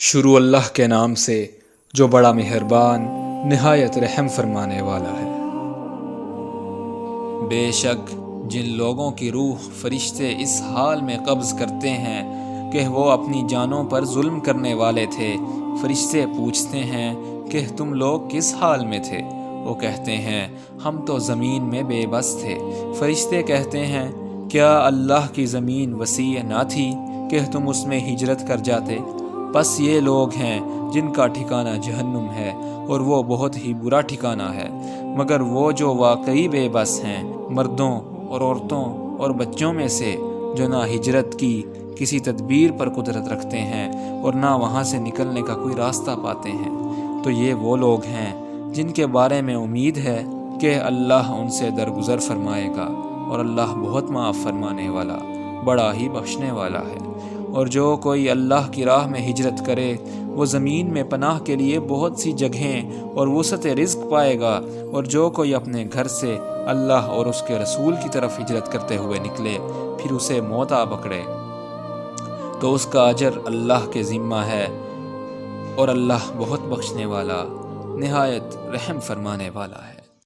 شروع اللہ کے نام سے جو بڑا مہربان نہایت رحم فرمانے والا ہے۔ بے شک جن لوگوں کی روح فرشتے اس حال میں قبض کرتے ہیں کہ وہ اپنی جانوں پر ظلم کرنے والے تھے، فرشتے پوچھتے ہیں کہ تم لوگ کس حال میں تھے؟ وہ کہتے ہیں ہم تو زمین میں بے بس تھے۔ فرشتے کہتے ہیں کیا اللہ کی زمین وسیع نہ تھی کہ تم اس میں ہجرت کر جاتے؟ بس یہ لوگ ہیں جن کا ٹھکانہ جہنم ہے اور وہ بہت ہی برا ٹھکانہ ہے۔ مگر وہ جو واقعی بے بس ہیں، مردوں اور عورتوں اور بچوں میں سے، جو نہ ہجرت کی کسی تدبیر پر قدرت رکھتے ہیں اور نہ وہاں سے نکلنے کا کوئی راستہ پاتے ہیں، تو یہ وہ لوگ ہیں جن کے بارے میں امید ہے کہ اللہ ان سے درگزر فرمائے گا، اور اللہ بہت معاف فرمانے والا، بڑا ہی بخشنے والا ہے۔ اور جو کوئی اللہ کی راہ میں ہجرت کرے، وہ زمین میں پناہ کے لیے بہت سی جگہیں اور وسعت رزق پائے گا، اور جو کوئی اپنے گھر سے اللہ اور اس کے رسول کی طرف ہجرت کرتے ہوئے نکلے، پھر اسے موت آ پکڑے، تو اس کا اجر اللہ کے ذمہ ہے، اور اللہ بہت بخشنے والا، نہایت رحم فرمانے والا ہے۔